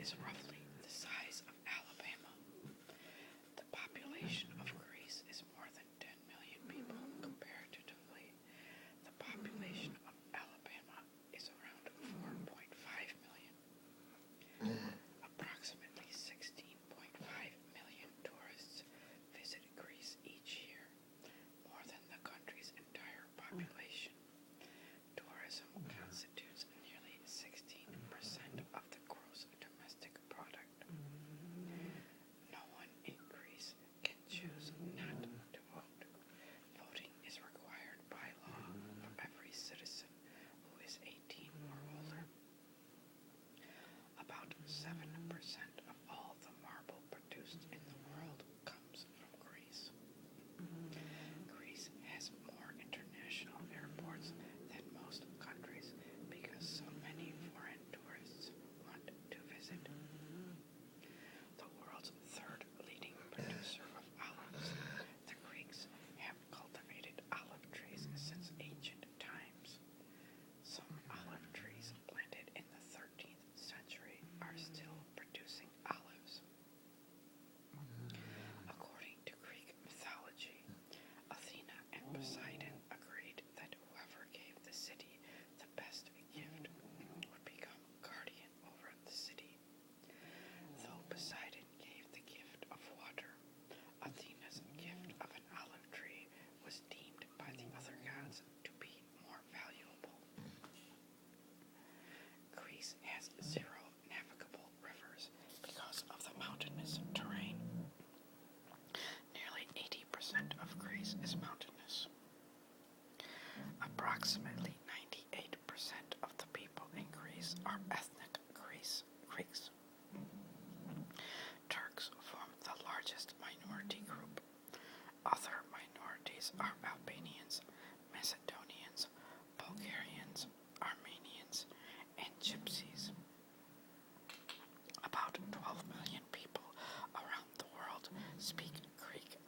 is roughly the size of Alabama. The population of Greece is more than 10 million people comparatively. The population of Alabama is around 4.5 million. Approximately 16.5 million tourists visit Greece each year, more than the country's entire population. Tourism constitutes nearly 16% of the gross domestic product. No one in Greece can choose not to vote. Voting is required by law for every citizen who is 18 or older. About 7% of all the marble produced in the world comes from Greece. Greece has more international airports than most countries because so many foreign tourists want to visit. The world's third leading producer of olives, the Greeks have cultivated olive trees since ancient times. Some olive trees planted in the 13th century are still producing olives. According to Greek mythology, Athena and Poseidon agreed that whoever gave the city the best gift would become guardian over the city. Though Poseidon gave the gift of water, Athena's gift of an olive tree was deemed by the other gods to be more valuable. Greece has 0 navigable rivers because of the mountainous terrain. Nearly 80% of Greece is mountainous. Approximately 98% of the people in Greece are ethnic Greeks. Turks form the largest minority group. Other minorities are Albanians, Macedonians, Bulgarians, Armenians, and Gypsies. About 12 million people around the world speak Greek.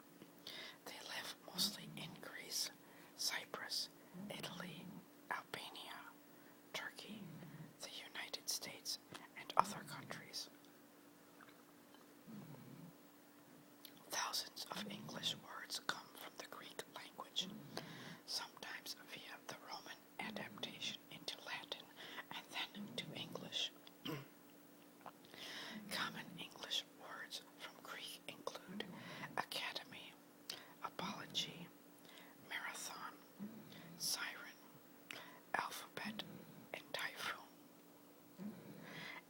They live mostly in Greece, Cyprus, Italy, Albania, Turkey, the United States, and other countries. Thousands of English words come from the Greek language, sometimes via the Roman adaptation into Latin and then to English. Common English words from Greek include academy, apology, marathon, siren, alphabet, and typhoon.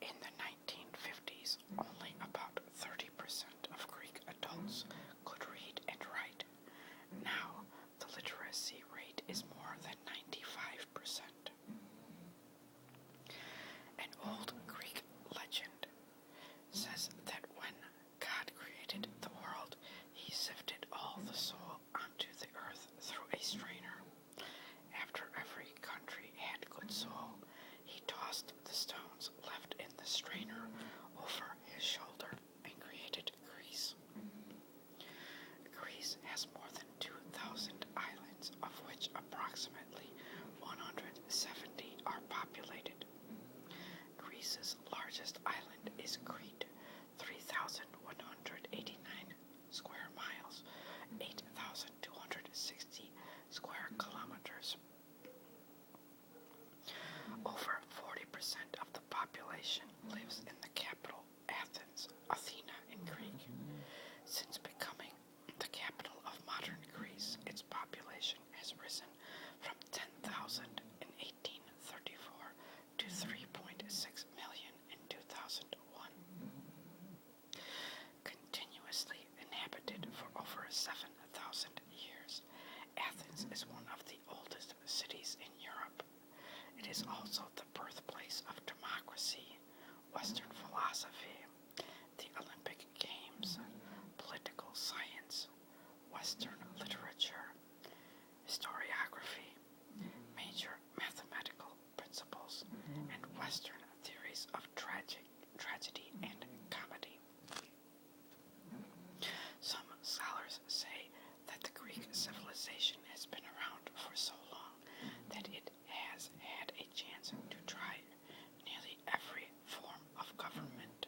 In the 1950s, only about 30% of Greek adults could read and write. Now, the literacy rate is more than 95%. An old Greek legend says that when God created the world, he sifted all the soil onto the earth through a strainer. After every country had good soil, he tossed the stones left in the strainer over his shoulder and created Greece. Greece has more than 2,000 islands, of which approximately 170 are populated. Greece's largest island is Crete, 3,189 square miles, 8,260 square kilometers. Over 40% of the population lives in the capital, Athens, Athena in Greek. Since becoming the capital of modern Greece, its population has risen from 10,000 in 1834 to 3.6 million in 2001. Continuously inhabited for over 7,000 years, Athens is one of the oldest cities in Europe. It is also the birthplace of democracy, Western philosophy, the Olympic Games, political science, Western literature, historiography, major mathematical principles, and Western theories of tragedy and comedy. Some scholars say that the Greek civilization has been around for so long that it has had a chance to try nearly every form of government.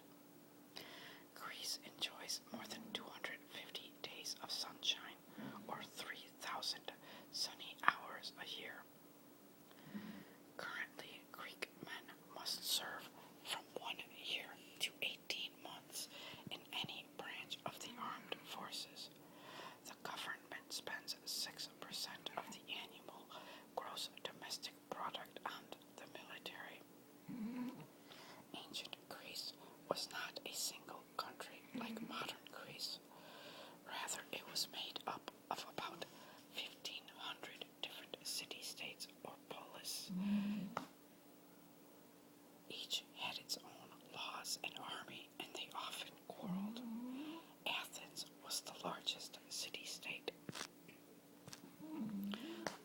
each had its own laws and army, and they often quarreled. Athens was the largest city-state.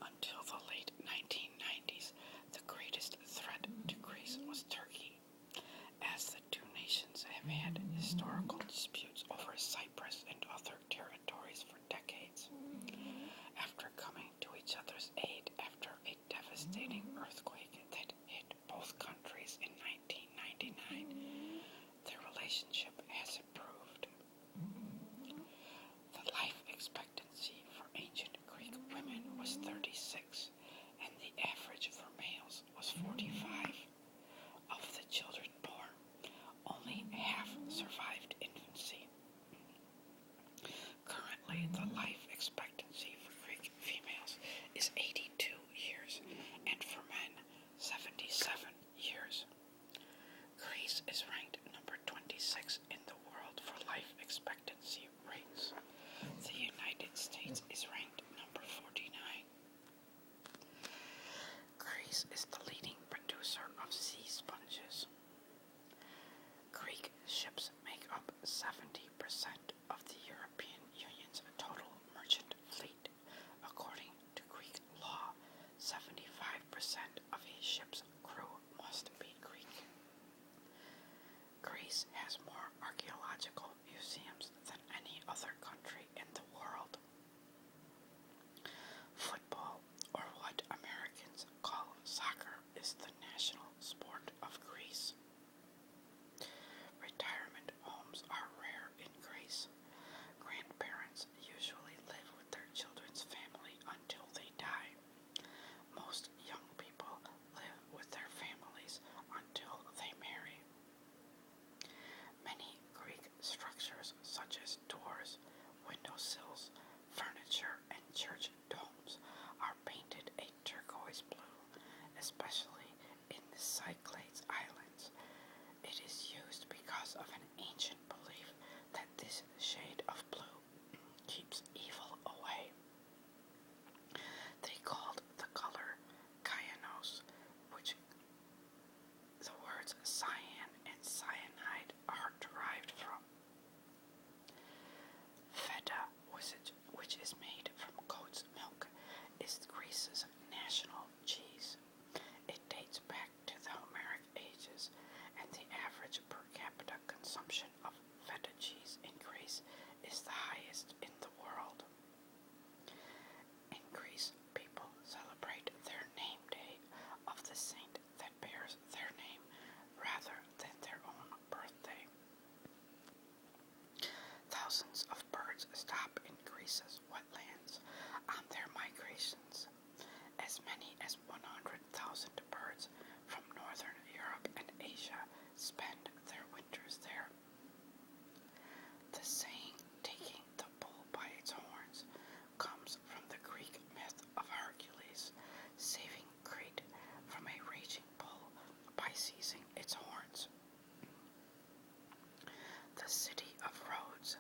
Until the late 1990s, the greatest threat to Greece was Turkey, as the two nations have had historical disputes over Cyprus and other territories for decades. After coming to each other's aid after a devastating earthquake that hit both countries in 1999, their relationship has improved. The life expectancy for ancient Greek women was 36, and the average for males was 45. Of the children born, only half survived infancy. Currently, the life expectancy for Greek females is 82 years, and for men, 77 years. Greece is ranked number 26 in the world for life expectancy rates. The United States is ranked number 49. Greece is the leading producer of sea sponges. Greek ships make up 70% of the European Union's total merchant fleet. According to Greek law, 75% of a ship's crew must be Greek. Greece has more archaeological museums than any other country in the world. Football, or what Americans call soccer, is the national sport of Greece. Retirement homes are rare in Greece. Grandparents usually live with their children's family until they die. Most young people live with their families until they marry. Many Greek structures such as doors, windowsills, furniture, and church domes are painted a turquoise blue, especially in the Cyclades Islands. It is used because of an ancient belief that this shade of blue keeps evil away. They called the color cyanos, which the words cyan and cyanide are derived from. Feta, which is made from goat's milk, is Greece's national cheese. It dates back to the Homeric ages, and the average per capita consumption of feta cheese in Greece is the highest in the world. In Greece, people celebrate their name day of the saint that bears their name rather than their own birthday. Thousands of birds stop in Greece's wetlands on their migrations. As many as 100,000 birds from northern Europe and Asia spend their winters there. The saying, taking the bull by its horns, comes from the Greek myth of Hercules saving Crete from a raging bull by seizing its horns. The city of Rhodes,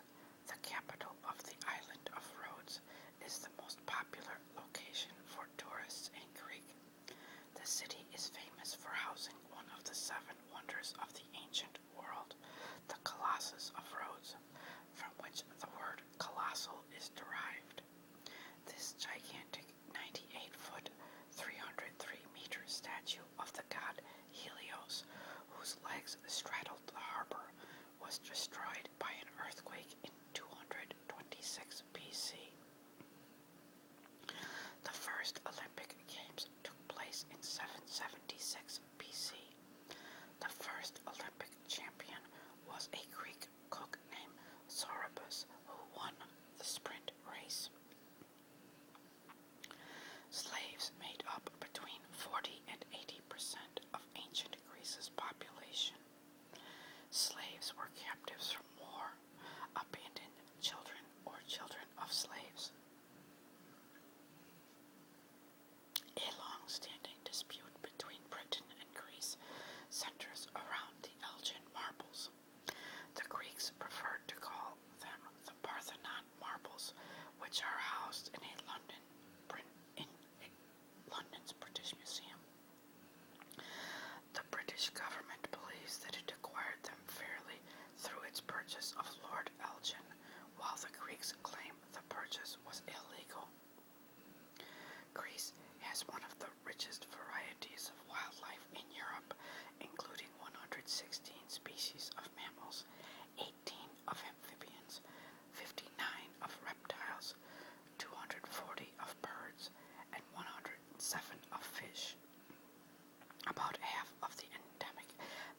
the capital of the island of Rhodes, is the most popular location for tourists in Crete. The city is famous for housing one of the 7 wonders of the ancient world, the Colossus of Rhodes, from which the word colossal is derived. This gigantic 98-foot, 303-meter statue of the god Helios, whose legs straddled the harbor, was destroyed by an earthquake in 226 BC. The first Olympic Games took place in 776 BC. The first Olympic champion was a Greek cook named Sorobus, who won the sprint race. Slaves made up between 40 and 80% of ancient Greece's population. Slaves were captives from war, abandoned children, or children of slaves. A long-standing dispute between Britain and Greece centers around the Elgin marbles. The Greeks preferred to call them the Parthenon marbles, which are housed in London's British Museum. The British government use was illegal. Greece has one of the richest varieties of wildlife in Europe, including 116 species of mammals, 18 of amphibians, 59 of reptiles, 240 of birds, and 107 of fish. About half of the endemic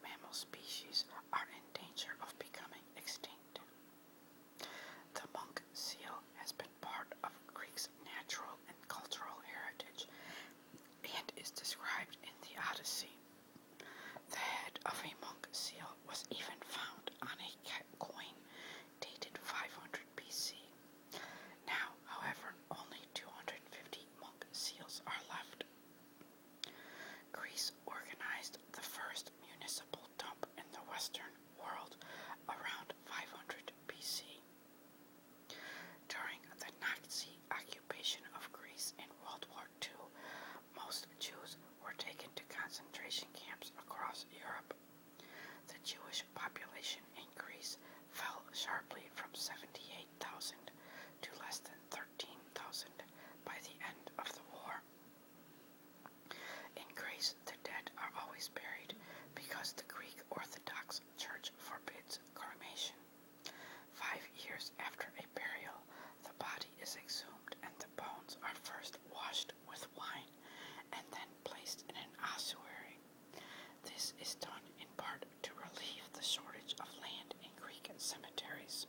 mammal species are in danger of becoming extinct. The monk seal has been part of Greece's natural and cultural heritage and is described in the Odyssey. The head of a monk seal was even found on a coin dated 500 BC. Now, however, only 250 monk seals are left. Greece organized the first municipal dump in the Western world around 500 BC. During the Nazi occupation of Greece in World War II, most Jews were taken to concentration camps across Europe. The Jewish population in Greece fell sharply from 78,000 to less than 13,000 by the end of the war. In Greece, the dead are always buried because the Greek Orthodox Church forbids cremation. 5 years after a burial, the body is exhumed and the bones are first washed with wine and then placed in an ossuary. This is done in part to relieve the shortage of land in Greek cemeteries.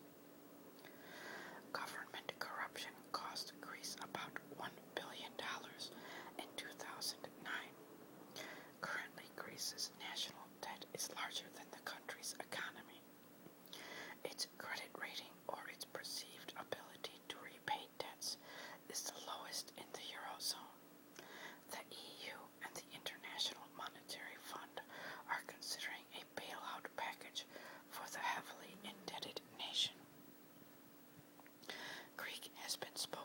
Government corruption cost Greece about $1 billion in 2009. Currently, Greece's national debt is larger than the country's economy. Its credit rating, or its perceived ability to repay debts, is the lowest in the Eurozone. The EU and the International Monetary Fund are considering a bailout package for the heavily indebted nation. Greek has been spoken